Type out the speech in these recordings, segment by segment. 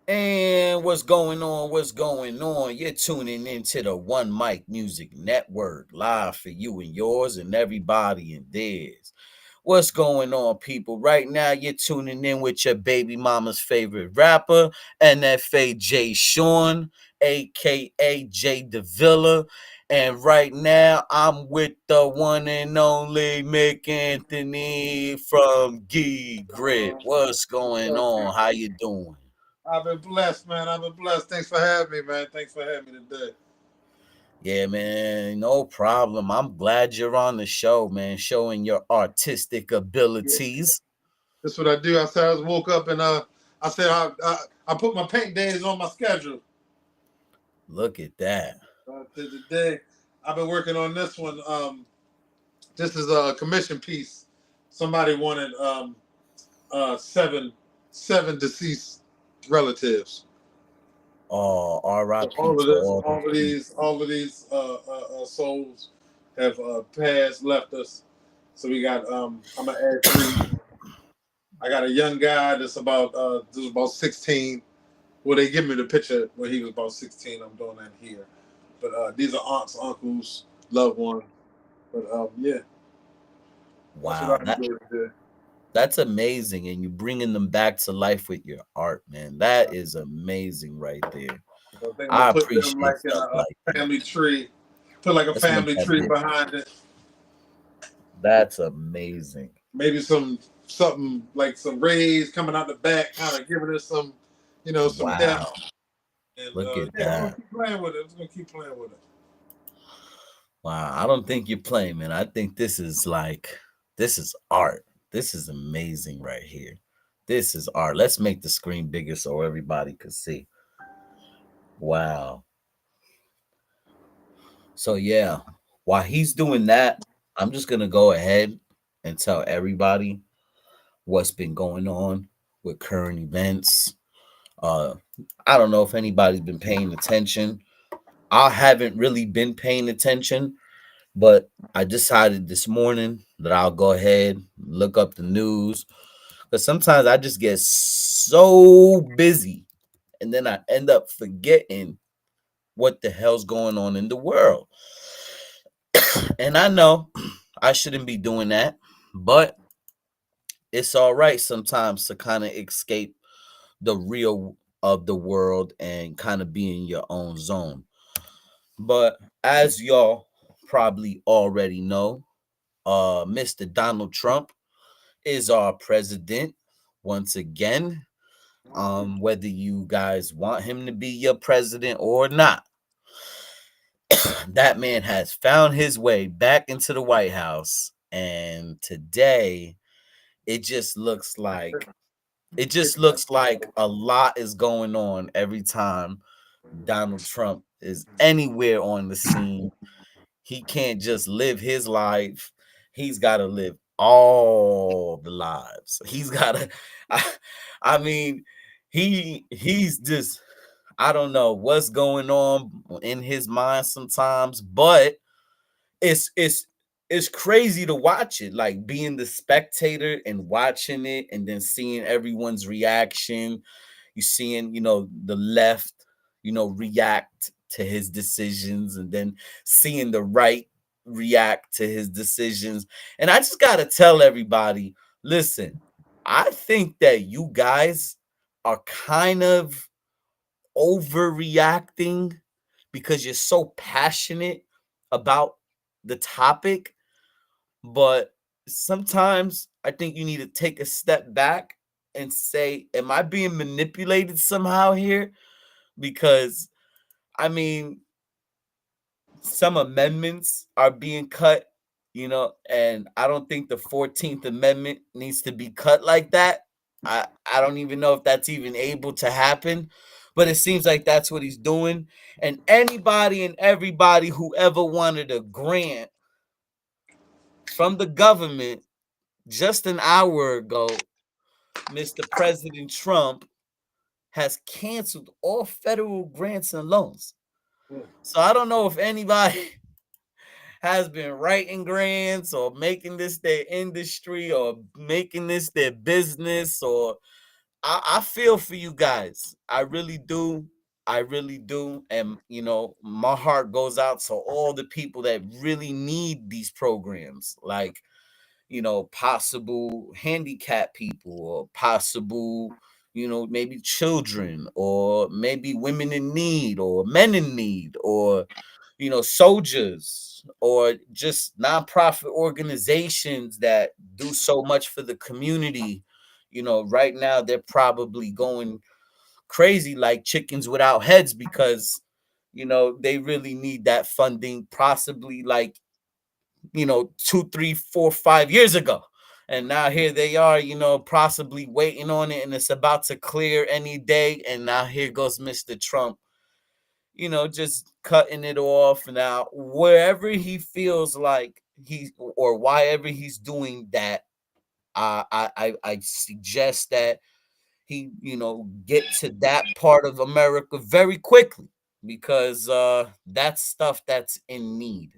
And what's going on? What's going on? You're tuning into the One Mic Music Network, live for you and yours and everybody in theirs. What's going on, people? Right now, you're tuning in with your baby mama's favorite rapper, NFA JayShawn, aka Jay Davilla. And right now, I'm with the one and only Mick Anthony from Gee Grit. What's going on? How you doing? I've been blessed, man. I've been blessed. Thanks for having me, man. Thanks for having me today. Yeah, man, no problem. I'm glad you're on the show, man, showing your artistic Yeah. abilities. That's what I do. I said I just woke up and I said I put my paint days on my schedule. Look at that. Today I've been working on this one. This is a commission piece. Somebody wanted seven deceased relatives. Oh, So RIP to all the people. all of these souls have passed, left us. So we got. I'm gonna add three. I got a young guy this is about 16. Well, they give me the picture when he was about 16. I'm doing that here, but these are aunts, uncles, loved ones. But yeah, that's what Wow, I'm doing today. that's amazing, and you bringing them back to life with your art, man. That is amazing right there. So I think I'm gonna I put them appreciate like in stuff like a that. family tree. Put like a Let's make family that tree big. behind it. That's amazing. Maybe something like some rays coming out the back, kind of giving it some, some depth. Wow, And look at yeah, we're gonna that. keep playing with it. We're gonna keep playing with it. Wow, I don't think you're playing, man. I think this is art. This is amazing right here. This is art. Let's make the screen bigger so everybody could see. Wow. So yeah, while he's doing that, I'm just gonna go ahead and tell everybody what's been going on with current events. Uh, I don't know if anybody's been paying attention. I haven't really been paying attention, but I decided this morning that I'll go ahead, look up the news, because sometimes I just get so busy and then I end up forgetting what the hell's going on in the world. And I know I shouldn't be doing that, but it's all right sometimes to kind of escape the real of the world and kind of be in your own zone. But as y'all probably already know, Mr. Donald Trump is our president once again. Whether you guys want him to be your president or not, that man has found his way back into the White House. And today it just looks like a lot is going on every time Donald Trump is anywhere on the scene. He can't just live his life. He's got to live all the lives. He's got to I, I mean, he's just I don't know what's going on in his mind sometimes, but it's it's it's crazy to watch it, like being the spectator and watching it and then seeing everyone's reaction. You seeing, the left, react to his decisions, and then seeing the right react to his decisions. And I just got to tell everybody, listen, I think that you guys are kind of overreacting because you're so passionate about the topic. But sometimes I think you need to take a step back and say, am I being manipulated somehow here? Because, I mean, some amendments are being cut, and I don't think the 14th Amendment needs to be cut like that. I don't even know if that's even able to happen, but it seems like that's what he's doing. And anybody and everybody who ever wanted a grant from the government just an hour ago, Mr. President Trump has canceled all federal grants and loans. So I don't know if anybody has been writing grants or making this their industry or making this their business or I feel for you guys. I really do. I really do. And my heart goes out to all the people that really need these programs. Like, possible handicapped people, or possible, maybe children, or maybe women in need, or men in need, or soldiers, or just nonprofit organizations that do so much for the community. Right now they're probably going crazy like chickens without heads, because they really need that funding, possibly like 2, 3, 4, 5 years ago. And now here they are, possibly waiting on it, and it's about to clear any day. And now here goes Mr. Trump, just cutting it off. Now, wherever he feels like or why ever he's doing that, I suggest that he, get to that part of America very quickly, because that's stuff that's in need,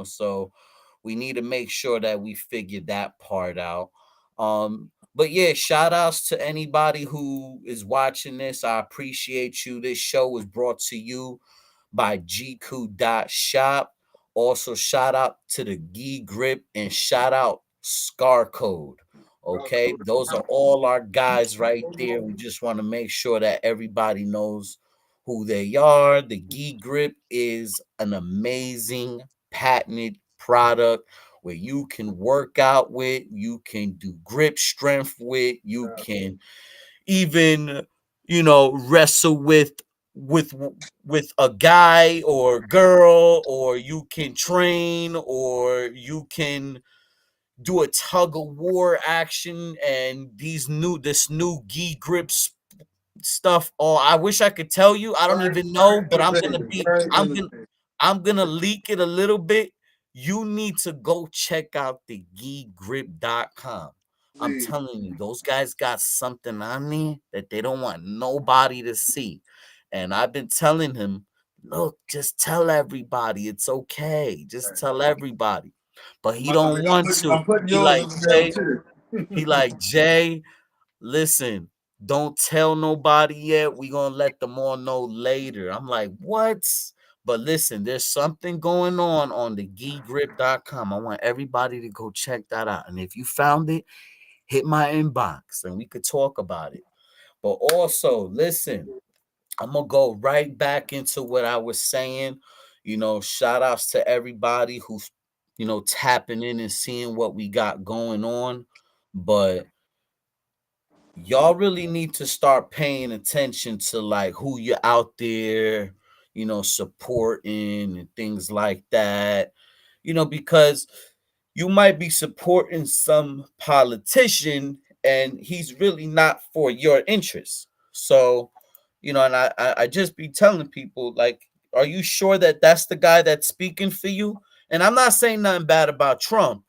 so we need to make sure that we figure that part out. But yeah, shout outs to anybody who is watching this. I appreciate you. This show was brought to you by GQ.shop. Also, shout out to the Gi Grip, and shout out Scar Code. Okay, those are all our guys right there. We just want to make sure that everybody knows who they are. The Gi Grip is an amazing patented product where you can work out with, you can do grip strength with, you can even wrestle with with a guy or girl, or you can train, or you can do a tug of war action. And this new gi grips stuff, oh, I wish I could tell you. I don't even know, but Very innovative. I'm gonna leak it a little bit. You need to go check out the gigrip.com. I'm Please. telling you, those guys got something on there that they don't want nobody to see. And I've been telling him, look, just tell everybody it's okay. Just tell everybody. But he don't want to. I'm putting He yours like, in the mail Jay, too. he like, Jay, listen, don't tell nobody yet. We gonna let them all know later. I'm like, what? But listen, there's something going on the gigrip.com. I want everybody to go check that out. And if you found it, hit my inbox and we could talk about it. But also, listen, I'm gonna go right back into what I was saying. Shout outs to everybody who's tapping in and seeing what we got going on. But y'all really need to start paying attention to like who you're out there, supporting and things like that. Because you might be supporting some politician and he's really not for your interests. So, and I just be telling people, like, are you sure that that's the guy that's speaking for you? And I'm not saying nothing bad about Trump.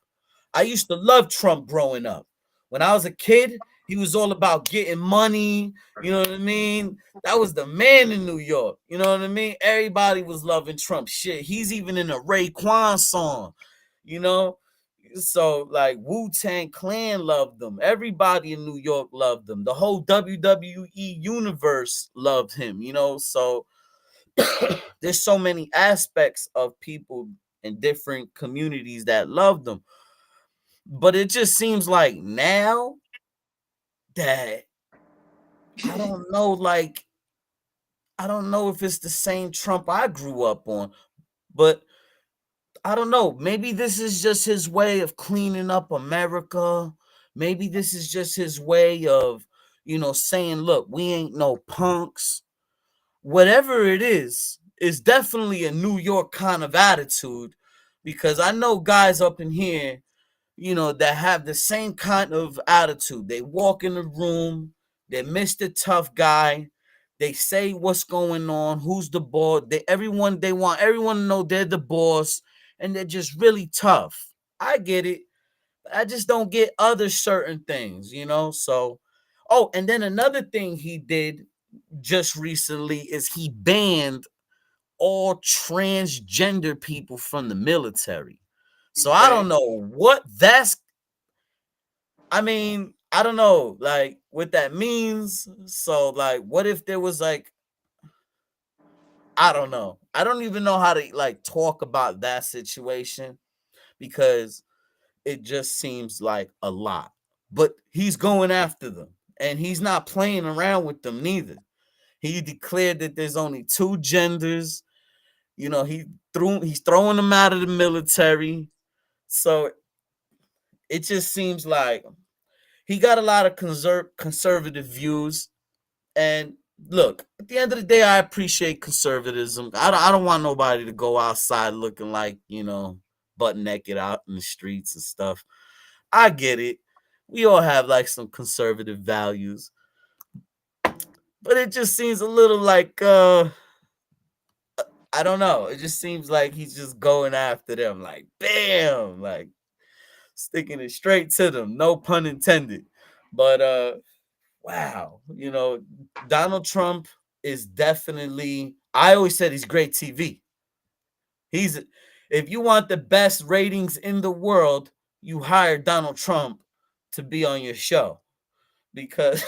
I used to love Trump growing up. When I was a kid, he was all about getting money. You know what I mean? That was the man in New York. You know what I mean? Everybody was loving Trump. Shit, he's even in a Raekwon song. You know, so like Wu-Tang Clan loved him. Everybody in New York loved him. The whole WWE universe loved him. So there's so many aspects of people in different communities that loved them. But it just seems like now that I don't know, like, I don't know if it's the same Trump I grew up on, but I don't know. Maybe this is just his way of cleaning up America. Maybe this is just his way of, saying, look, we ain't no punks. Whatever it is, it's definitely a New York kind of attitude, because I know guys up in here that have the same kind of attitude. They walk in the room, they're Mr. Tough Guy. They say what's going on, who's the boss. They want everyone to know they're the boss, and they're just really tough. I get it. I just don't get other certain things. So, oh, and then another thing he did just recently is he banned all transgender people from the military. So I Okay. don't know what that's. I mean, I don't know, like what that means. So, like, what if there was like, I don't know. I don't even know how to like talk about that situation because it just seems like a lot. But he's going after them, and he's not playing around with them neither. He declared that there's only two genders. You know, he's throwing them out of the military. So it just seems like he got a lot of conservative views. And look, at the end of the day, I appreciate conservatism. I don't want nobody to go outside looking like, butt naked out in the streets and stuff. I get it. We all have like some conservative values, but it just seems a little like I don't know. It just seems like he's just going after them, like bam, like sticking it straight to them. No pun intended. But wow, Donald Trump is definitely. I always said he's great TV. He's If you want the best ratings in the world, you hire Donald Trump to be on your show because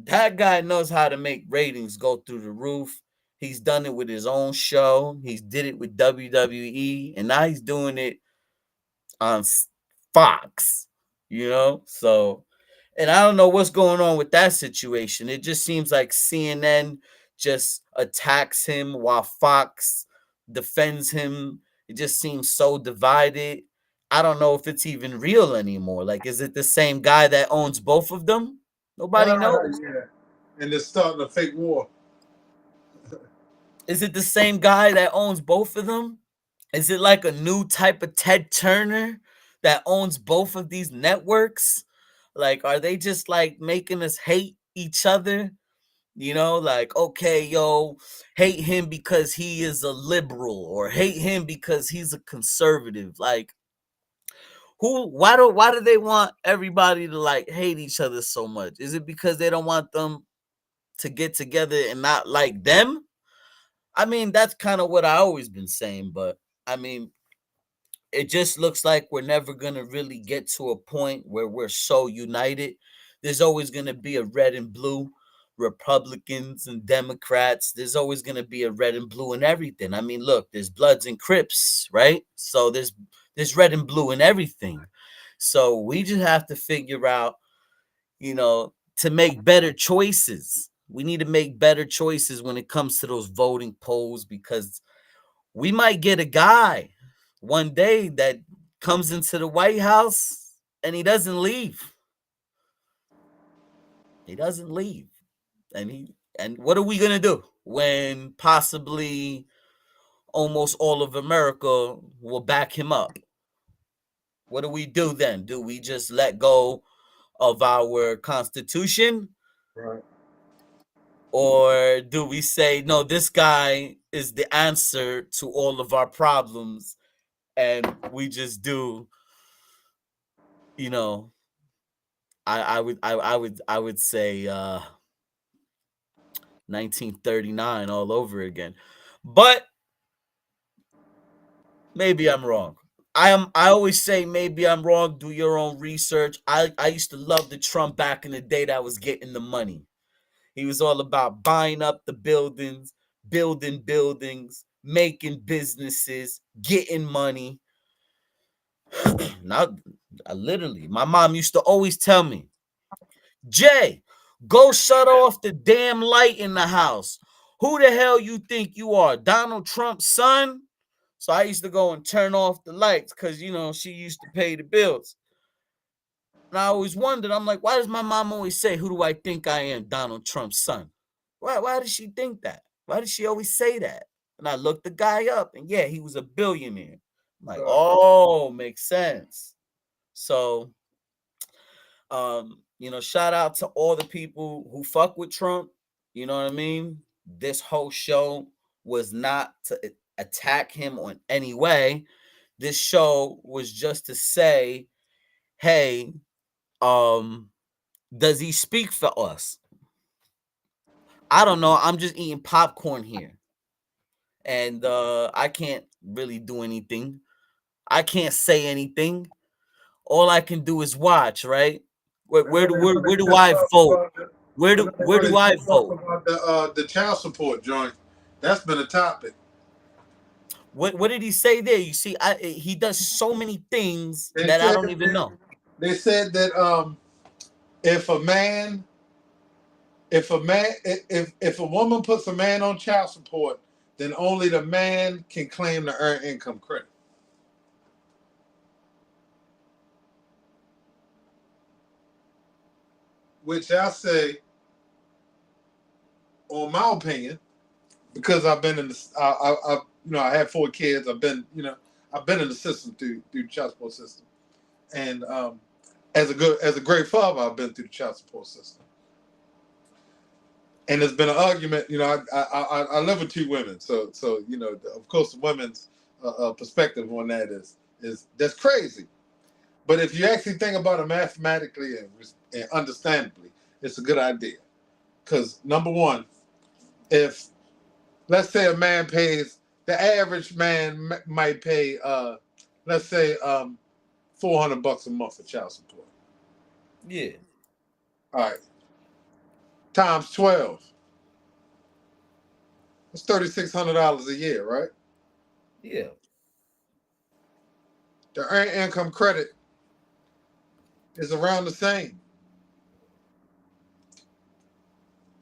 that guy knows how to make ratings go through the roof. He's done it with his own show. He's did it with WWE, and now he's doing it on Fox. So and I don't know what's going on with that situation. It just seems like CNN just attacks him while Fox defends him. It just seems so divided. I don't know if it's even real anymore. Like, is it the same guy that owns both of them? Nobody knows. Yeah. And they're starting a fake war. Is it the same guy that owns both of them? Is it like a new type of Ted Turner that owns both of these networks? Like, are they just like making us hate each other? Like, okay, yo, hate him because he is a liberal or hate him because he's a conservative. Like, why do they want everybody to like hate each other so much? Is it because they don't want them to get together and not like them? I mean, that's kind of what I always been saying, but I mean, it just looks like we're never going to really get to a point where we're so united. There's always going to be a red and blue, Republicans and Democrats. There's always going to be a red and blue in everything. I mean, look, there's Bloods and Crips, right? So there's red and blue in everything. So we just have to figure out, to make better choices. We need to make better choices when it comes to those voting polls because we might get a guy one day that comes into the White House and he doesn't leave. He doesn't leave. And what are we gonna do when possibly almost all of America will back him up? What do we do then? Do we just let go of our constitution? Right. Or do we say, no, this guy is the answer to all of our problems and we just do, you know, I would say 1939 all over again. But maybe I'm wrong. I always say maybe I'm wrong. Do your own research. I used to love the Trump back in the day that was getting the money. He was all about buying up the buildings, building buildings, making businesses, getting money. Now, literally, my mom used to always tell me, Jay, go shut off the damn light in the house. Who the hell you think you are, Donald Trump's son? So I used to go and turn off the lights because, she used to pay the bills. And I always wondered, I'm like, why does my mom always say, who do I think I am, Donald Trump's son? Why does she think that? Why does she always say that? And I looked the guy up, and yeah, he was a billionaire. I'm like, oh, makes sense. So, shout out to all the people who fuck with Trump. You know what I mean? This whole show was not to attack him on any way. This show was just to say, hey, does he speak for us? I don't know. I'm just eating popcorn here. And I can't really do anything. I can't say anything. All I can do is watch, right? Where do Just I talk vote? about the, Where do I just talk vote? about the child support joint. That's been a topic. What did he say there? You see, he does so many things They that I said don't even know. they said that if a man if a woman puts a man on child support, then only the man can claim the earned income credit. Which I say, on my opinion, because I've been in the I had 4 kids. I've been in the system through the child support system, and as a great father, I've been through the child support system. And there's been an argument. I live with 2 women, so of course the women's perspective on that is that's crazy. But if you actually think about it mathematically and understandably, it's a good idea. Because number one, if let's say a man pays, the average man might pay let's say $400 a month for child support. Yeah, All right, times 12. It's $3,600 a year, right? yeah, The earned income credit is around the same.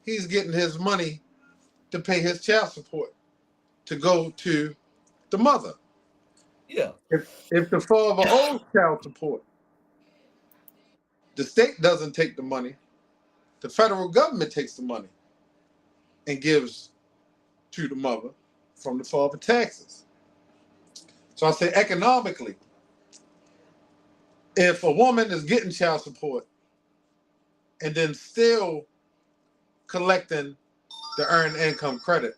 He's getting his money to pay his child support to go to the mother. yeah. If the father owes child support, the state doesn't take the money. The federal government takes the money and gives to the mother from the father taxes. So I say economically, if a woman is getting child support and then still collecting the earned income credit,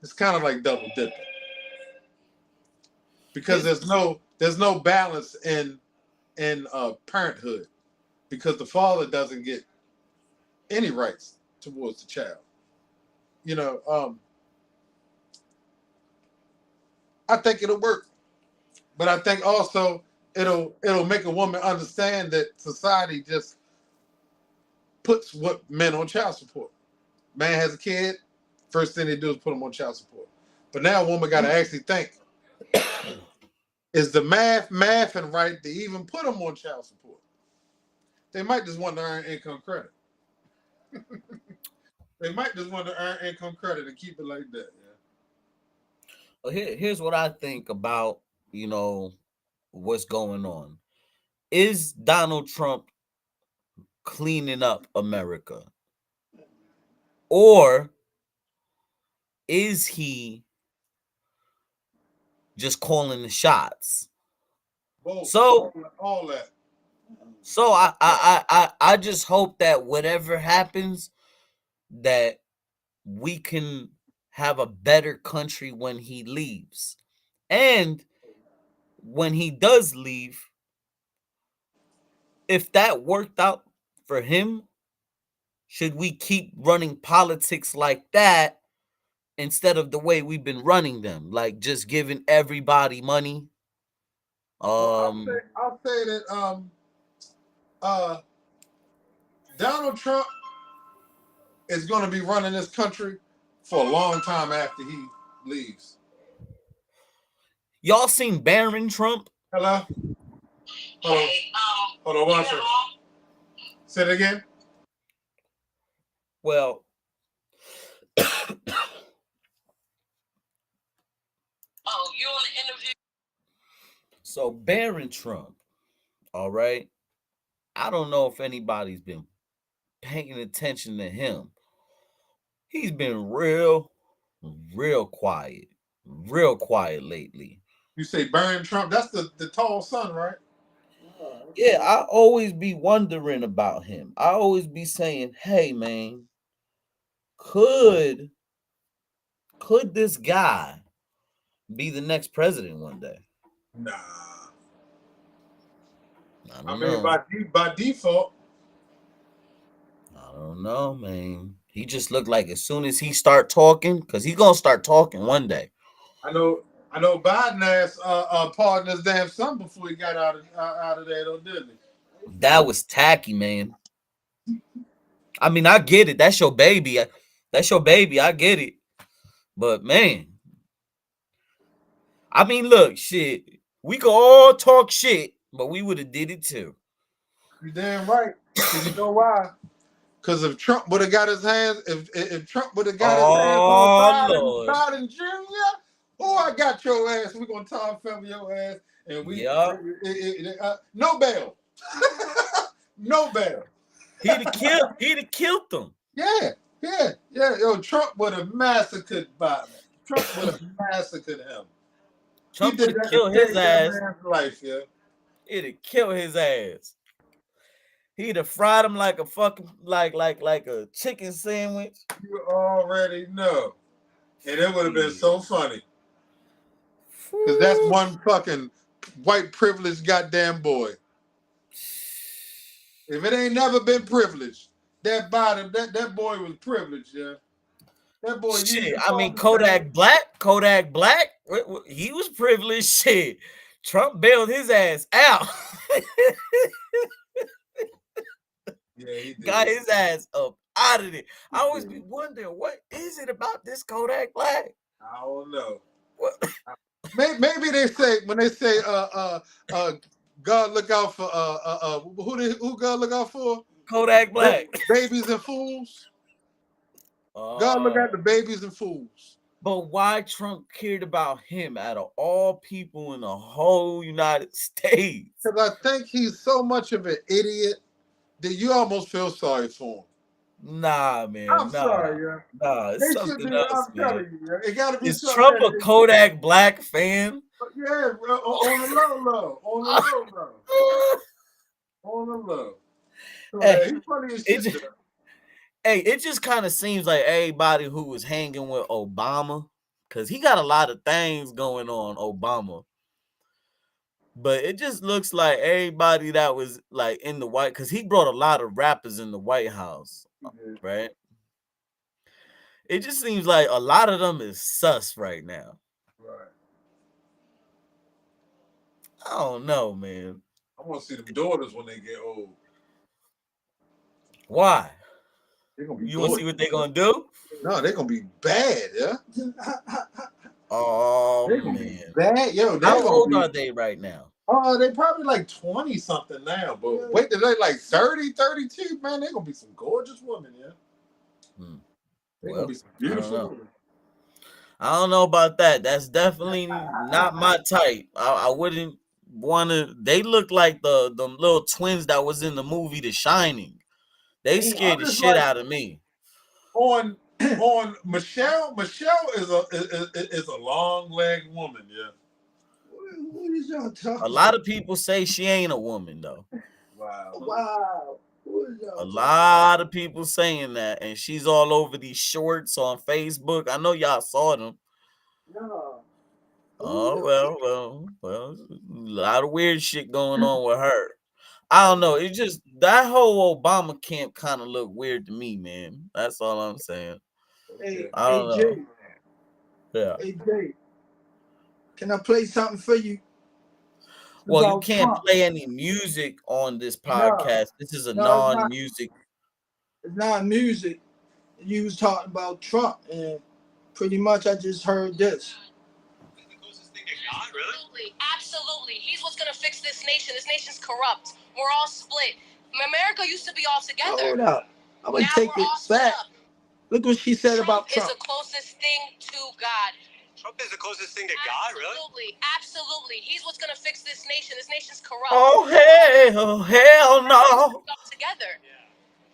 it's kind of like double dipping because Here's there's no balance in parenthood because the father doesn't get any rights towards the child. You know, I think it'll work, but I think also it'll make a woman understand that society just puts what men on child support. Man has a kid, first thing they do is put them on child support. But now a woman got to actually think: is the math and right to even put them on child support? They might just want to earn income credit. They might just want to earn income credit and keep it like that. Yeah. here's what I think about you know what's going on. Is Donald Trump cleaning up America, or is he just calling the shots? Both, So all that. so I just hope that whatever happens, that we can have a better country when he leaves. And when he does leave, if that worked out for him, should we keep running politics like that instead of the way we've been running them, like just giving everybody money? Well, Um, I'll say that uh, Donald Trump is going to be running this country for a long time after he leaves. y'all seen Barron Trump? Hello? Hold on. Hold on one second. Say it again. Well, so Barron Trump, all right. I don't know if anybody's been paying attention to him. He's been real quiet lately. You say Barron Trump. That's the tall son, right? Yeah, I always be wondering about him. I always be saying, "Hey, man, could could this guy be the next president one day?" Nah. I I don't mean, know. by default, I don't know, man. He just looked like as soon as he start talking, because he's gonna start talking one day. I know. I know Biden asked pardon his damn son before he got out of there, though, didn't he? That was tacky, man. I mean, I get it. That's your baby. That's your baby. I get it. But man, I mean, look, shit. We could all talk shit, but we would have did it too. You damn right. Cause you know why? Because if Trump would have got his hands, if Trump would have got his hands on Oh Lord. Biden Jr., oh, I got your ass. We're gonna Tom Feather your ass, and Yup. no bail, no bail. He'd have killed them. Yeah, yeah. Yo, Trump would have massacred Biden. Trump would have massacred him. He Trump would did have that to killed his save that ass. man's life, yeah. He'd have killed his ass. He'd have fried him like a fucking like a chicken sandwich. You already know. And it would have been so funny. Because that's one fucking white privileged goddamn boy. If it ain't never been privileged, that boy was privileged, yeah. That boy used Shit, to I mean Kodak Black, he was privileged. Shit, Trump bailed his ass out. Yeah, he did. Got his ass up out of it. I always be wondering, what is it about this Kodak Black? I don't know. What? Maybe they say when they say God look out for who God look out for? Kodak Black. Babies and fools. God look at the babies and fools. But why Trump cared about him out of all people in the whole United States? Because I think he's so much of an idiot that you almost feel sorry for him. Nah, man. I'm sorry, yeah. Nah, it's something else, I'm man. telling you, yeah. It gotta be Is something. Trump a Kodak Black fan? Yeah, bro, on the low. On the low. On the low. So, Hey, he's funny as shit. It just kind of seems like everybody who was hanging with Obama, because he got a lot of things going on, Obama. But it just looks like everybody that was like in the White, because he brought a lot of rappers in the White House, right? It just seems like a lot of them is sus right now. Right. I don't know, man. I want to see them daughters when they get old. Why? You want to see what they're gonna do? No, they're gonna be bad, yeah. Oh man, bad, yo. How old are they right now? Oh, they probably like 20 something now. But wait till they like 30, 32, man. They're gonna be some gorgeous women, yeah. They're gonna be some beautiful women. I don't know about that. That's definitely not my type. I wouldn't want to. They look like the little twins that was in the movie The Shining. They scared the shit out of me. On Michelle is a long legged woman, yeah. What is y'all talking? A lot of people say she ain't a woman though. Wow. A lot of people saying that, and she's all over these shorts on Facebook. I know y'all saw them. No. Oh well, a lot of weird shit going on with her. I don't know. It just that whole Obama camp kind of look weird to me, man. That's all I'm saying. Hey, I don't know. Jay. Yeah. Hey, Jay. Can I play something for you? Well, you can't play any music on this podcast. This is a non-music. It's not music. You was talking about Trump, and pretty much I just heard this. Absolutely. He's what's going to fix this nation. This nation's corrupt. We're all split. America used to be all together. Hold up. I'm going to take it back. Look what she said about Trump. Trump is the closest thing to God. Trump is the closest thing to God, really? Absolutely. He's what's going to fix this nation. This nation's corrupt. Oh, hell no. Together. Yeah.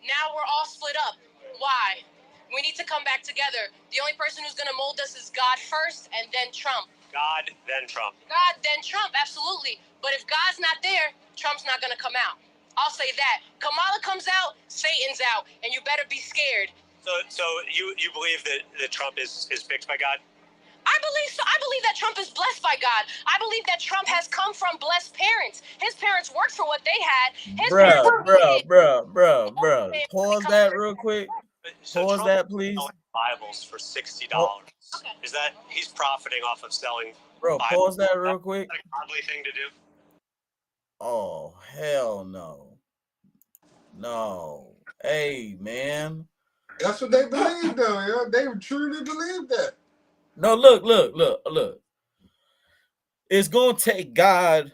Now we're all split up. Why? We need to come back together. The only person who's going to mold us is God first and then Trump. God, then Trump. God, then Trump, absolutely. But if God's not there, Trump's not going to come out. I'll say that. Kamala comes out, Satan's out, and you better be scared. So you believe that Trump is fixed by God? I believe so. I believe that Trump is blessed by God. I believe that Trump has come from blessed parents. His parents worked for what they had. Bruh. Pause that real quick. Pause that, please. Bibles for $60. Okay. Is that he's profiting off of selling? Bro, Bibles? pause that real quick. Is that a godly thing to do? Oh, hell no. No. Hey, man. That's what they believe, though. Yo. They truly believe that. No, look. It's gonna take God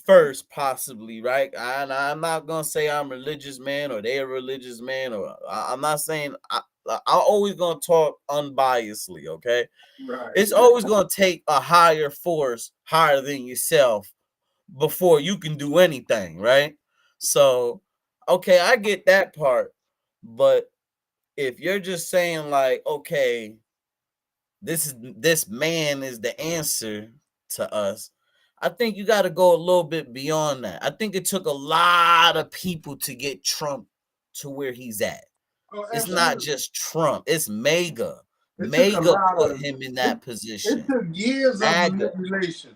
first, possibly, right? I'm not gonna say I'm a religious man or they're a religious man, or I'm not saying I'm always gonna talk unbiasedly, okay? Right. It's always gonna take a higher force, higher than yourself, before you can do anything, right? So, okay, I get that part, but if you're just saying like, okay, this man is the answer to us, I think you got to go a little bit beyond that. I think it took a lot of people to get Trump to where he's at. Oh, It's not absolutely. just Trump, it's mega. It took a Mega lot put of him in it. that It position. took years of MAGA. manipulation.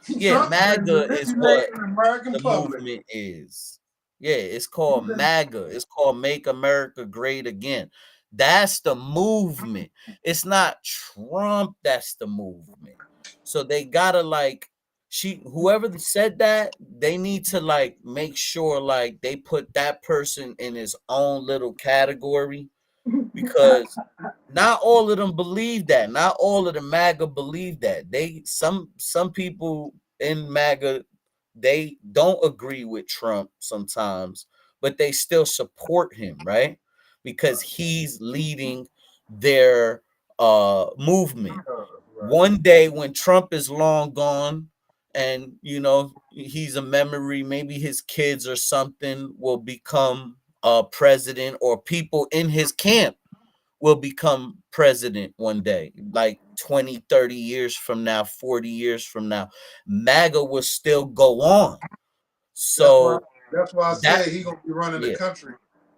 Yeah, Trump been MAGA is what manipulating the American the public. movement is. Yeah, it's He's called been MAGA. It's called Make America Great Again. That's the movement. It's not Trump that's the movement. So they gotta like whoever said that, they need to like make sure like they put that person in his own little category, because not all of them believe that. Not all of the MAGA believe that. Some people in MAGA, they don't agree with Trump sometimes, but they still support him, right? Because he's leading their movement. right. One day when Trump is long gone and he's a memory, maybe his kids or something will become president, or people in his camp will become president one day, like 20, 30 years from now, 40 years from now. MAGA will still go on. That's why. So That's why I that, said he gonna be running the yeah. country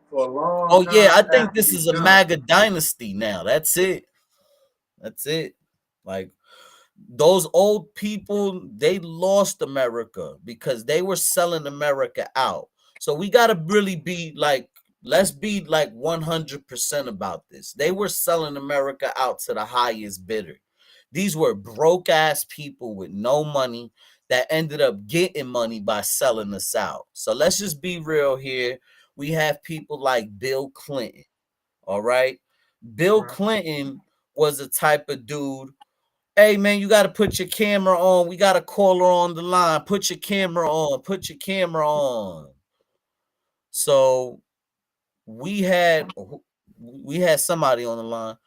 for a long Oh yeah, time I think after this he's is a done. MAGA dynasty now. That's it. That's it. Like, those old people, they lost America because they were selling America out. So we got to really be like, let's be like 100% about this. They were selling America out to the highest bidder. These were broke ass people with no money that ended up getting money by selling us out. So let's just be real here. We have people like Bill Clinton. All right. Bill Right. Clinton was a type of dude. Hey man, you got to put your camera on. We got a caller on the line. Put your camera on. Put your camera on. So we had somebody on the line.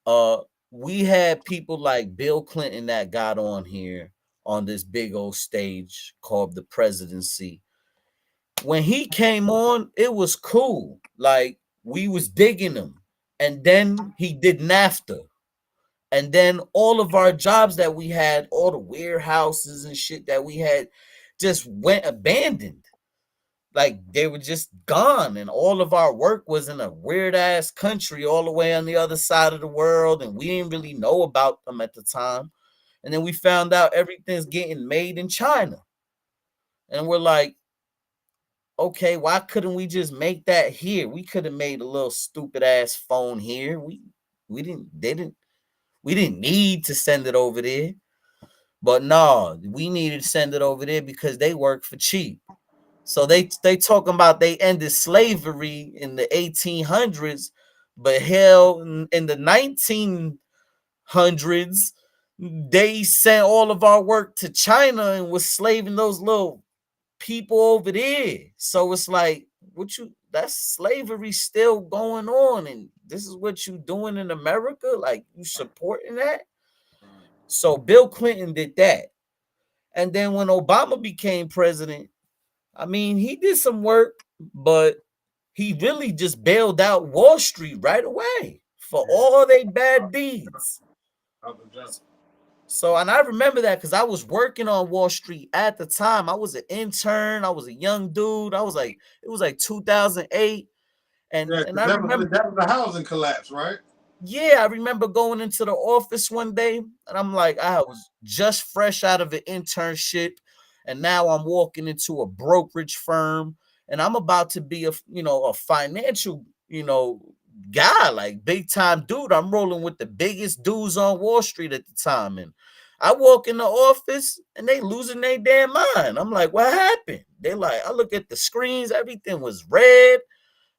Uh, we had people like Bill Clinton that got on here on this big old stage called the presidency. When he came on, it was cool. Like, we was digging him, and then he did NAFTA. And then all of our jobs that we had, all the warehouses and shit that we had, just went abandoned. Like, they were just gone. And all of our work was in a weird ass country all the way on the other side of the world. And we didn't really know about them at the time. And then we found out everything's getting made in China. And we're like, okay, why couldn't we just make that here? We could have made a little stupid ass phone here. We didn't need to send it over there. But no, we needed to send it over there because they work for cheap. So they talking about they ended slavery in the 1800s, but hell, in the 1900s, they sent all of our work to China and was slaving those little people over there. So it's like, that's slavery still going on, and this is what you doing in America? Like, you supporting that? So Bill Clinton did that. And then when Obama became president, I mean, he did some work, but he really just bailed out Wall Street right away for Yeah. all their bad deeds. Out the jump. So, and I remember that because I was working on Wall Street at the time. I was an intern. I was a young dude. It was like 2008. Yeah, And 'cause I remember, that was the housing collapse, right? yeah, I remember going into the office one day and I'm like, I was just fresh out of an internship and now I'm walking into a brokerage firm and I'm about to be a financial, guy, like big time dude. I'm rolling with the biggest dudes on Wall Street at the time. And I walk in the office and they losing their damn mind. I'm like, what happened? They like, I look at the screens, everything was red.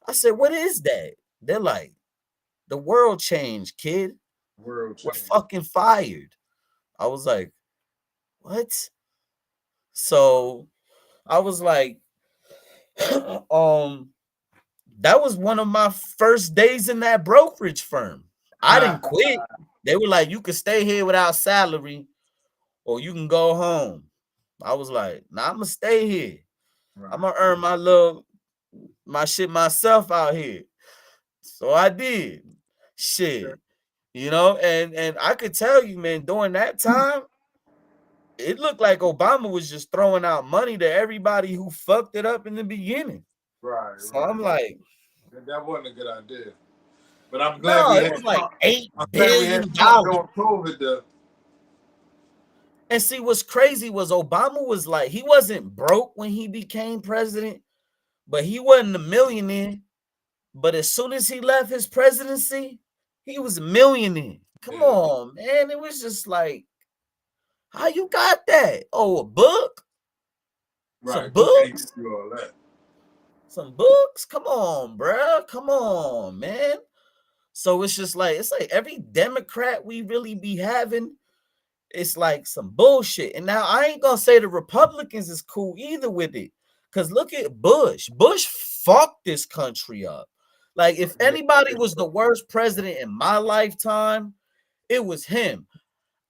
I said, what is that? They're like, the world changed, kid. World We're change. fucking fired. I was like, what? So I was like, um, that was one of my first days in that brokerage firm. I didn't quit. They were like, you can stay here without salary or you can go home. I was like, nah, I'm gonna stay here. I'm gonna earn my shit myself out here. So I did. Shit. And I could tell you, man, during that time, it looked like Obama was just throwing out money to everybody who fucked it up in the beginning. Right, So right. I'm like, That wasn't a good idea. But I'm glad no, we it had was like Trump. eight I'm glad we had billion Trump dollars. during COVID though. And see, what's crazy was Obama was like, he wasn't broke when he became president, but he wasn't a millionaire. But as soon as he left his presidency, he was a millionaire. Come Yeah. on, man. It was just like, how you got that? Oh, a book? Some Right. Book ain't books? give you all that. Some books? Come on, bruh. Come on, man. So it's like every Democrat we really be having, it's like some bullshit. And now I ain't gonna say the Republicans is cool either with it. Cause look at Bush. Bush fucked this country up. Like if anybody was the worst president in my lifetime, it was him.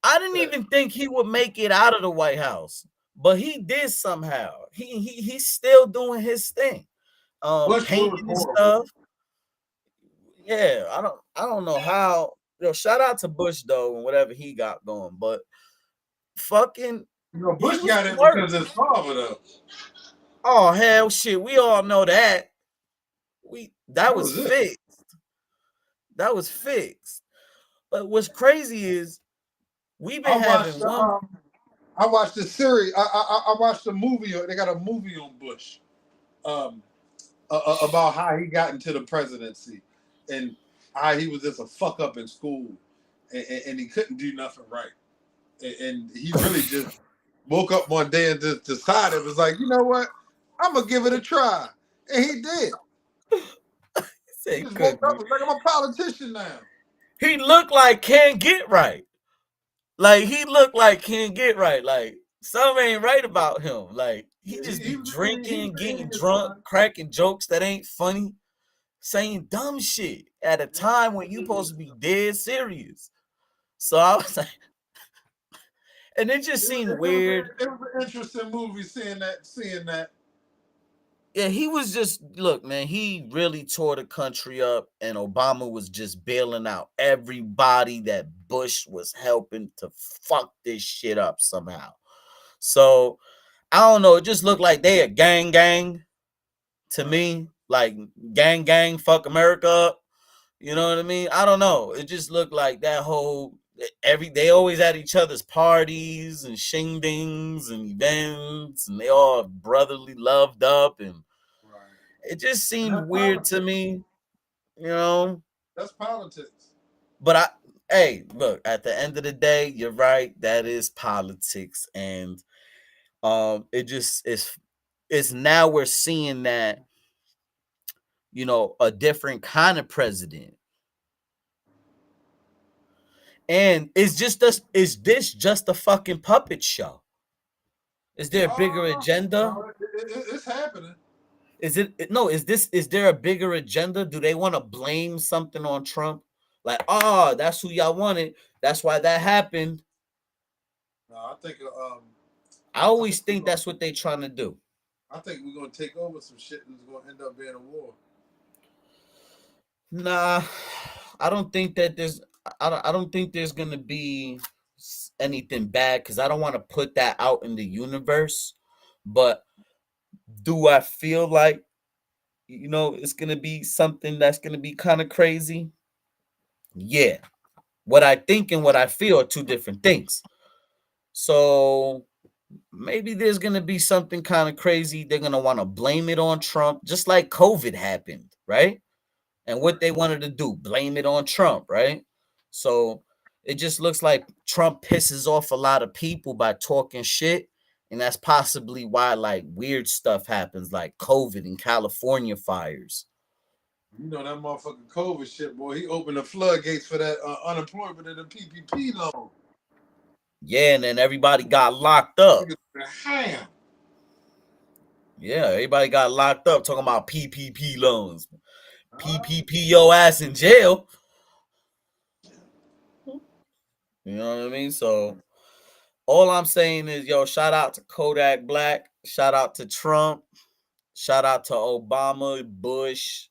I didn't even think he would make it out of the White House, but he did somehow. He's still doing his thing. Bush was Painting and horrible. stuff. Yeah, I don't know how. Shout out to Bush though and whatever he got going, but fucking he Bush was got the it because worst. his father though. Oh hell shit, we all know that. That That was was it. fixed. That was fixed. But what's crazy is we've I been watched having the one. I watched the series. I watched the movie. They got a movie on Bush, um, about how he got into the presidency, and how he was just a fuck up in school, and he couldn't do nothing right, and he really just woke up one day and just decided, was like, you know what, I'm gonna give it a try, and he did. He Say just woke could up, be. was like, I'm a politician now. He looked like can't get right. Like he looked like can't get right. Like something ain't right about him. Like he Yeah, just he be was drinking, in getting his drunk, prime. cracking jokes that ain't funny, saying dumb shit at a time when you supposed to be dead serious. So I was like, and it just seemed weird. It was an interesting movie seeing that. Yeah, he was just look, man. He really tore the country up, and Obama was just bailing out everybody that Bush was helping to fuck this shit up somehow. So I don't know. It just looked like they a gang to Right. me, like gang, fuck America up. You know what I mean? I don't know. It just looked like that whole they always at each other's parties and shingdings and events, and they all brotherly loved up, and Right. it just And seemed that's weird to politics. me, you know. That's politics. But hey, look, at the end of the day, you're right. That is politics, and it just it's now we're seeing that a different kind of president. And is this just a fucking puppet show? Is there a bigger agenda? No, it's happening. No, is there a bigger agenda? Do they want to blame something on Trump? Like, oh, that's who y'all wanted. That's why that happened. No, I I think always we're think gonna that's what they trying to do. I think we're gonna take over some shit and it's gonna end up being a war. Nah, I don't think that I don't think there's gonna be anything bad because I don't want to put that out in the universe. But do I feel like it's gonna be something that's gonna be kind of crazy? Yeah. What I think and what I feel are two different things. So maybe there's gonna be something kind of crazy. They're gonna want to blame it on Trump, just like COVID happened, right? And what they wanted to do, blame it on Trump, right? So it just looks like Trump pisses off a lot of people by talking shit. And that's possibly why like weird stuff happens, like COVID and California fires. You know that motherfucking COVID shit, boy. He opened the floodgates for that unemployment and the PPP loan. Yeah, and then everybody got locked up. Damn. Yeah, everybody got locked up talking about PPP loans. PPP your ass in jail. You know what I mean? So all I'm saying is, yo, shout out to Kodak Black, shout out to Trump, shout out to Obama, Bush,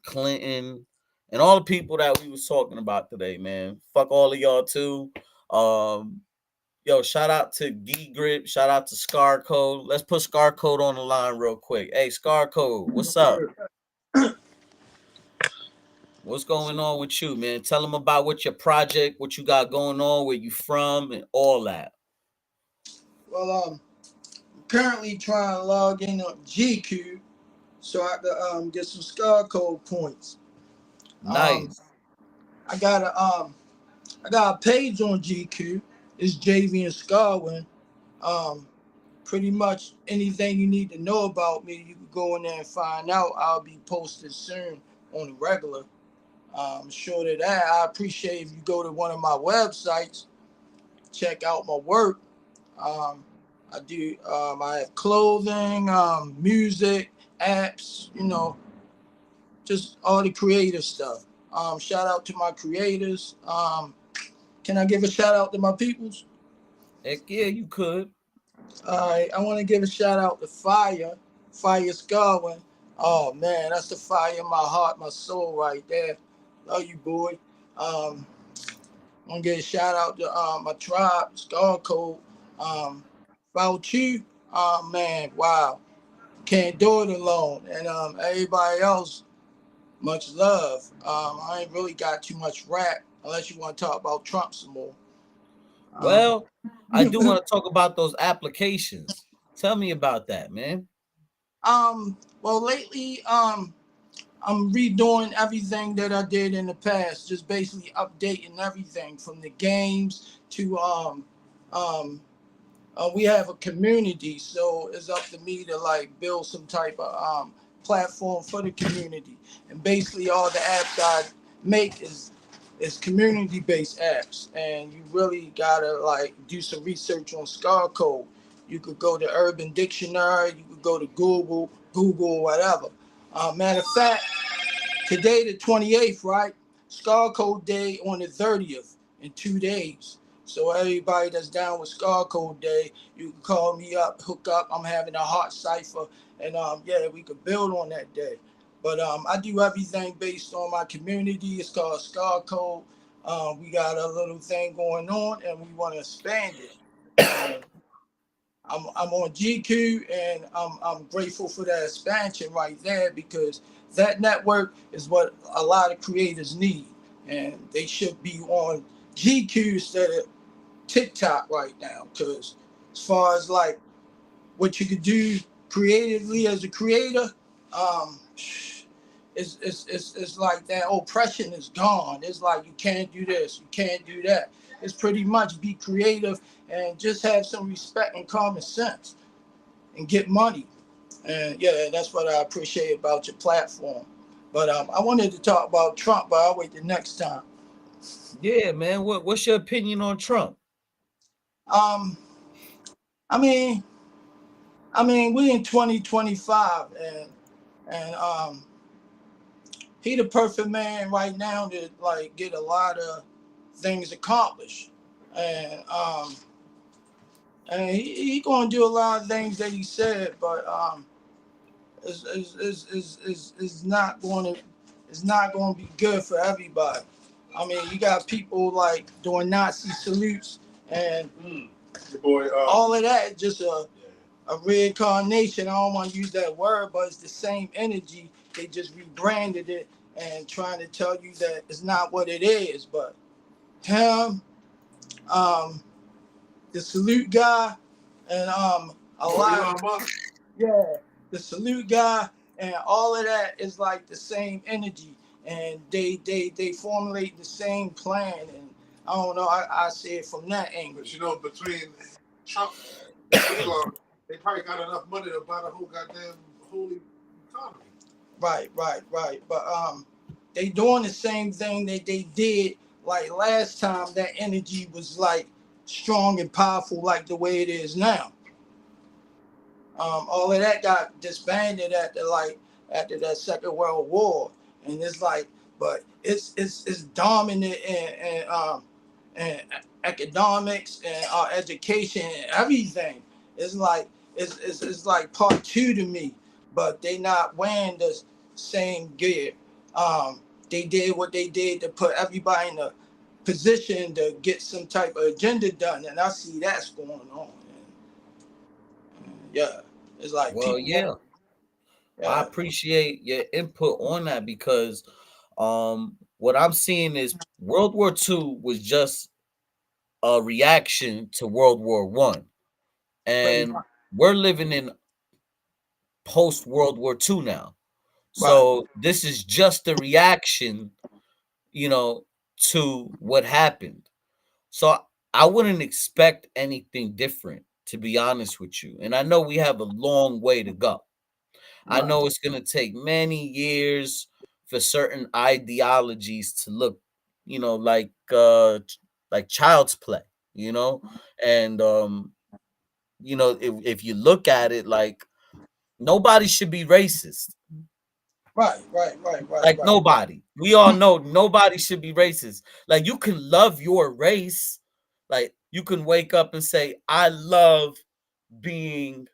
Clinton, and all the people that we was talking about today, man. Fuck all of y'all too. Yo, shout out to G Grip, shout out to Scar Code. Let's put Scar Code on the line real quick. Hey, Scar Code, what's up? What's going on with you, man? Tell them about what your project, what you got going on, where you from, and all that. Well, I'm currently trying to log in on GQ so I can get some Scar Code points. Nice. I got a page on GQ. It's JV and Scarwin. Pretty much anything you need to know about me, you can go in there and find out. I'll be posted soon on the regular. Short of that, I appreciate if you go to one of my websites, check out my work. I do. I have clothing, music, apps. Just all the creative stuff. Shout out to my creators. Can I give a shout out to my peoples? Heck yeah, you could. All right, I want to give a shout out to Fire Scarwin. Oh man, that's the fire in my heart, my soul right there. Love you, boy. I want to give a shout out to my tribe, Scar Code. About you, man, wow. Can't do it alone. And everybody else, much love. I ain't really got too much rap unless you want to talk about Trump some more. Well, I do want to talk about those applications. Tell me about that, man. Well, lately, I'm redoing everything that I did in the past, just basically updating everything from the games to we have a community, so it's up to me to like build some type of platform for the community. And basically, all the apps I make is community based apps, and you really gotta like do some research on Scar Code. You could go to Urban Dictionary, you could go to Google, whatever. Matter of fact, today the 28th, right? Scar Code Day on the 30th in 2 days. So everybody that's down with Scar Code Day, you can call me up, hook up. I'm having a hot cipher, and yeah, we could build on that day. But I do everything based on my community. It's called Scar Code. We got a little thing going on, and we want to expand it. I'm on GQ, and I'm grateful for that expansion right there, because that network is what a lot of creators need, and they should be on GQ instead of TikTok right now. Because as far as like what you could do creatively as a creator, it's like that oppression is gone. It's like you can't do this, you can't do that. It's pretty much be creative and just have some respect and common sense and get money. And yeah, that's what I appreciate about your platform. But I wanted to talk about Trump, but I'll wait the next time. Yeah, man. What's your opinion on Trump? Um, I mean, we in 2025, and he the perfect man right now to like get a lot of things accomplished, and he gonna do a lot of things that he said, but is not going to be good for everybody. I mean, you got people like doing Nazi salutes, and boy, all of that is just a reincarnation. I don't want to use that word, but it's the same energy. They just rebranded it and trying to tell you that it's not what it is. But him, the salute guy, and a lot of, yeah, the salute guy, and all of that is like the same energy, and they formulate the same plan, and I don't know. I see it from that angle. But you know, between Trump and Elon, they probably got enough money to buy the whole goddamn whole economy. Right. But they doing the same thing that they did like last time. That energy was like strong and powerful, like the way it is now. All of that got disbanded after that Second World War, and it's like, but it's dominant and economics and education and everything. It's like it's like part two to me, but they not wearing the same gear. They did what they did to put everybody in a position to get some type of agenda done, and I see that's going on. Yeah, it's like Well, people want, yeah, I yeah, appreciate your input on that because what I'm seeing is World War II was just a reaction to World War One, pretty and much. we're living in post World War II now. Right, So this is just a reaction, you know, to what happened. So I wouldn't expect anything different, to be honest with you. And I know we have a long way to go. I right, know it's going to take many years for certain ideologies to look, like child's play, you know? And if you look at it like nobody should be racist. Like right. nobody. We all know nobody should be racist. Like you can love your race. Like you can wake up and say, I love being,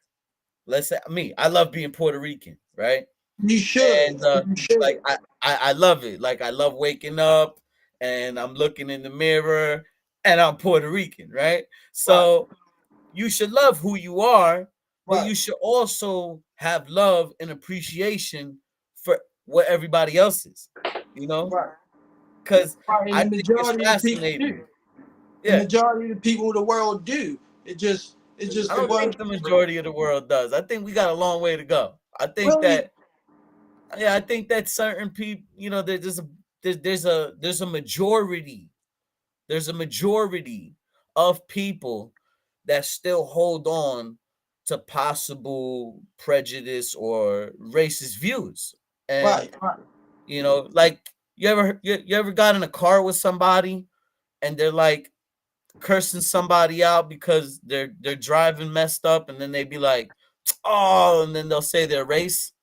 let's say me, I love being Puerto Rican, right? You should, And you like should. I love it. Like I love waking up and I'm looking in the mirror and I'm Puerto Rican, right? Right, So you should love who you are, but right, you should also have love and appreciation for what everybody else is, you know? right, Because right. And I the think it's majority of the people fascinating. do. The Yeah. majority of the people of the world do. It's It's just I the don't ones think the majority of the world does. I think we got a long way to go. I think really that yeah, I think that certain people, there's a majority. There's a majority of people that still hold on to possible prejudice or racist views. And right. like you ever got in a car with somebody and they're like cursing somebody out because they're driving messed up and then they be like, "Oh," and then they'll say their race.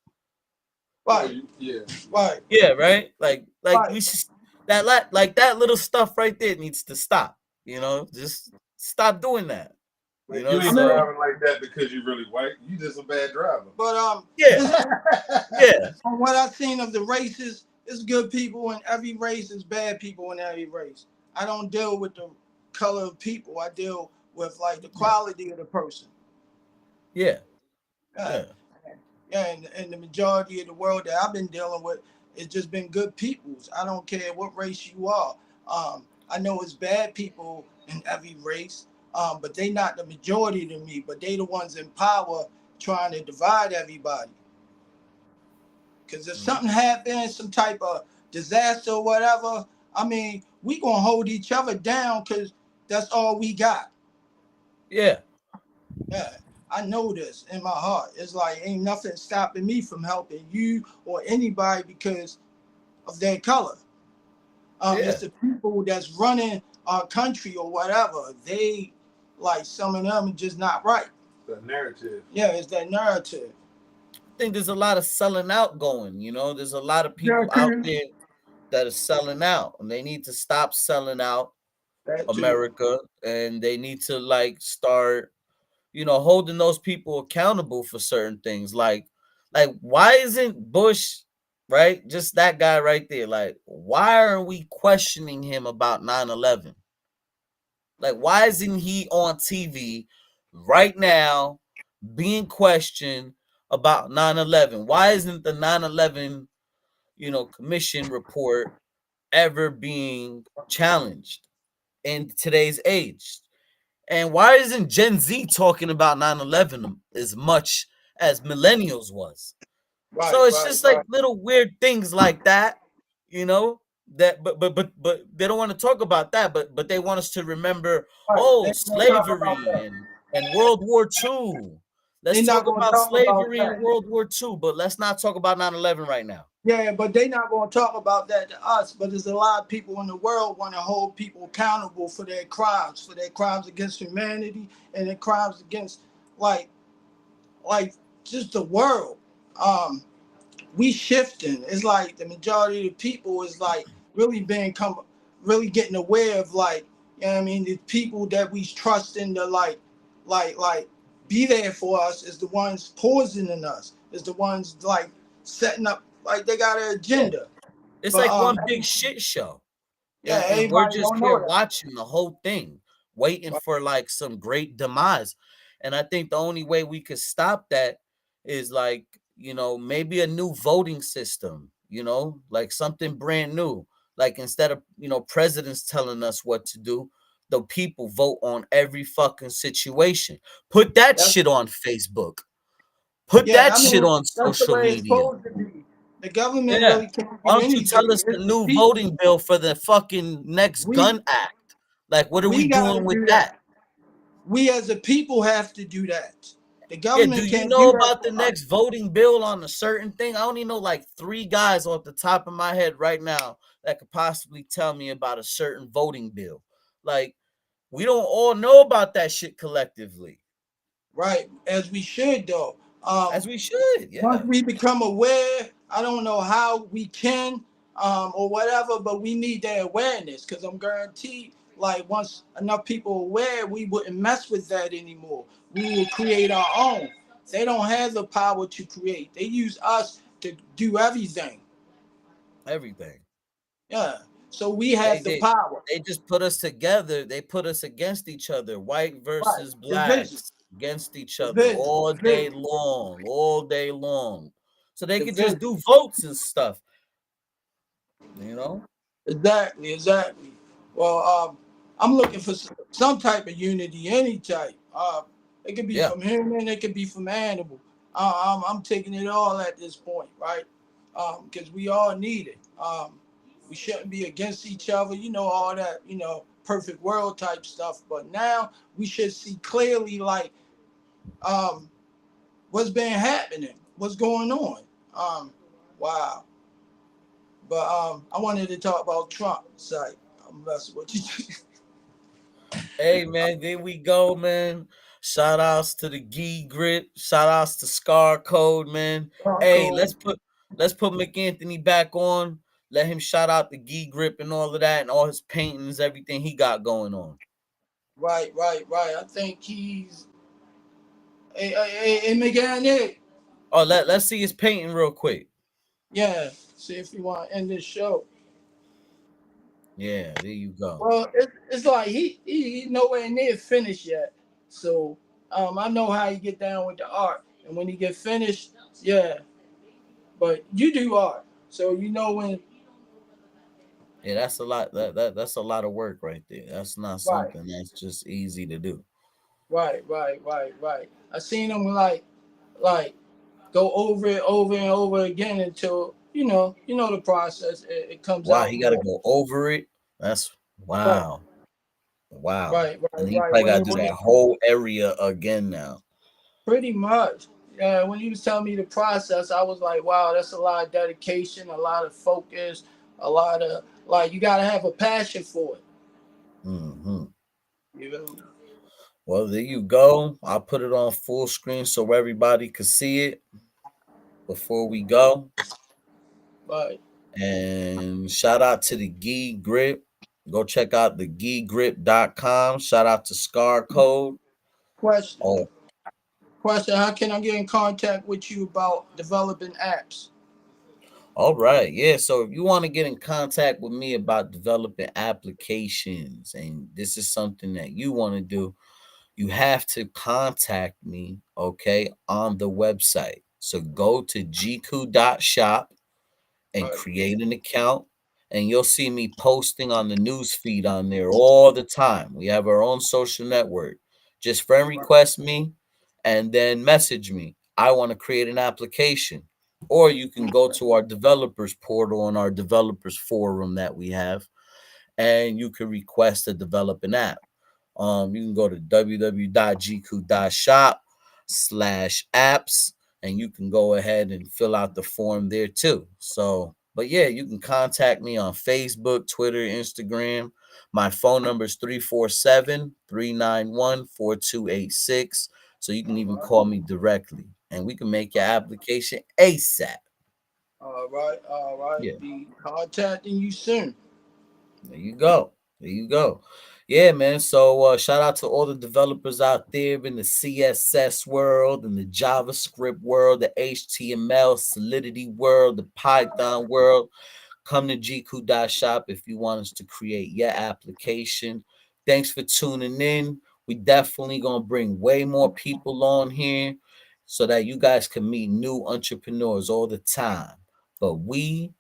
Right, yeah. right, Yeah, right? Like right. we should like that little stuff right there needs to stop. Just stop doing that. Like you I ain't mean, So driving like that because you're really white. You just a bad driver. but yeah, this is yeah, from what I've seen of the races. It's good people in every race. It's bad people in every race. I don't deal with the color of people. I deal with like the yeah, quality of the person. yeah, Yeah, yeah, yeah, and the majority of the world that I've been dealing with, it's just been good peoples. I don't care what race you are. I know it's bad people in every race, but they not the majority to me. But they the ones in power trying to divide everybody. Because if mhm, something happens, some type of disaster or whatever, I mean, we gonna hold each other down because that's all we got. yeah, Yeah, I know this in my heart. It's like ain't nothing stopping me from helping you or anybody because of their color. It's yeah. the people that's running our country or whatever. They like some of them just not right. The narrative. Yeah, it's that narrative. I think there's a lot of selling out going. There's a lot of Yeah, people out too. there that are selling out, and they need to stop selling out That too. America, and they need to like start holding those people accountable for certain things. Like why isn't Bush, right? Just that guy right there. Like, why aren't we questioning him about 9/11? Like, why isn't he on TV right now being questioned about 9/11? Why isn't the 9/11, commission report ever being challenged in today's age? And why isn't Gen Z talking about 9/11 as much as millennials was? So Right, it's right, just like right. little weird things like that, you know? that, but they don't want to talk about that. But they want us to remember, Right. oh, They ain't gonna talk about slavery that. and World War II. They're Let's not talk gonna about talk about slavery and that. World War II, but let's not talk about 9/11 right now. Yeah, but they not gonna talk about that to us. But there's a lot of people in the world want to hold people accountable for their crimes against humanity and their crimes against like like just the world. Um, we shifting. It's like the majority of the people is like really being come really getting aware of like, you know what I mean, the people that we trust in to like be there for us is the ones poisoning us, is the ones like setting up like they got an Yeah, agenda. it's But like one big shit show. yeah, And we're everybody just don't here know that. watching the whole thing, waiting for like some great demise. And I think the only way we could stop that is like, maybe a new voting system, like something brand new. Like instead of, presidents telling us what to do, the people vote on every fucking situation. Put that That's shit on Facebook. Put yeah, that I shit mean on that's the social way it's media. supposed to be. The government Yeah. really can't Why do don't you tell anything. us the It's the new people. voting bill for the fucking next We gun act? Like, what are we we got to doing with do that? that. We as a people have to do that. The Yeah, do government you can't know do that about the for us. next voting bill on a certain thing? I only know like three guys off the top of my head right now that could possibly tell me about a certain voting bill. Like, we don't all know about that shit collectively, Right, as we should though. as we should. Once Yeah, we become aware, I don't know how we can or whatever, but we need that awareness because I'm guaranteed, like once enough people aware, we wouldn't mess with that anymore. We will create our own. They don't have the power to create. They use us to do everything. everything. Yeah. So we They have the they power. they just put us together. They put us against each other, white Right. versus Division. blacks against each other Division. all day Division. long, all day long. So they could just Division. do votes and stuff, you know? Exactly, exactly. Well, I'm looking for some type of unity, any type. It could be Yeah, from human, it could be from animal. I'm taking it all at this point, right? Because we all need it. We shouldn't be against each other, all that, perfect world type stuff. But now we should see clearly, like, um, what's been happening, what's going on. Wow. But I wanted to talk about Trump. Sorry, I'm messing with you. hey man, there we go, man. Shout outs to the Gee Grip. Shout outs to Scar Code, man. Hey, Cold. let's put McAnthony back on. Let him shout out the Gee Grip and all of that and all his paintings, everything he got going on. Right, right, right. I think he's a mechanic. Oh, let's see his painting real quick. Yeah. See if you want to end this show. Yeah, there you go. Well, it's like he nowhere near finished yet. So I know how he get down with the art, and when he get finished, yeah. But you do art, so you know when. Yeah, that's a lot. That's a lot of work right there. That's not Right, something that's just easy to do. right, right, right, right. I seen him like go over it over and over again until the process. It comes Wow, out he got to more. go over it. That's Right, wow, wow. right, And right, he right. probably got to do that whole area again now. Pretty much. Yeah, when you was telling me the process, I was like, wow, that's a lot of dedication, a lot of focus, a lot of like you gotta have a passion for it. Hmm. You know? Well, there you go. I'll put it on full screen so everybody can see it before we go. But And shout out to the Gee Grip. Go check out the geegrip.com. Shout out to Scar Code. question, Oh, question, how can I get in contact with you about developing apps? all right. Yeah. So if you want to get in contact with me about developing applications and this is something that you want to do, you have to contact me, okay, on the website. So go to gku.shop and Right, create an account, and you'll see me posting on the news feed on there all the time. We have our own social network. Just friend right, request me and then message me. I want to create an application. or you can go to our developers portal on our developers forum that we have, and you can request to develop an app. You can go to www.gku.shop/apps, and you can go ahead and fill out the form there too. So, but yeah, you can contact me on Facebook, Twitter, Instagram. My phone number is 347-391-4286. So you can All even right. call me directly, and we can make your application ASAP. All right. All right. Yeah. Be contacting you soon. There you go. There you go. Yeah, man. So shout out to all the developers out there in the CSS world, in the JavaScript world, the HTML, Solidity world, the Python world. Come to GQ.shop if you want us to create your application. Thanks for tuning in. We definitely gonna bring way more people on here so that you guys can meet new entrepreneurs all the time. But we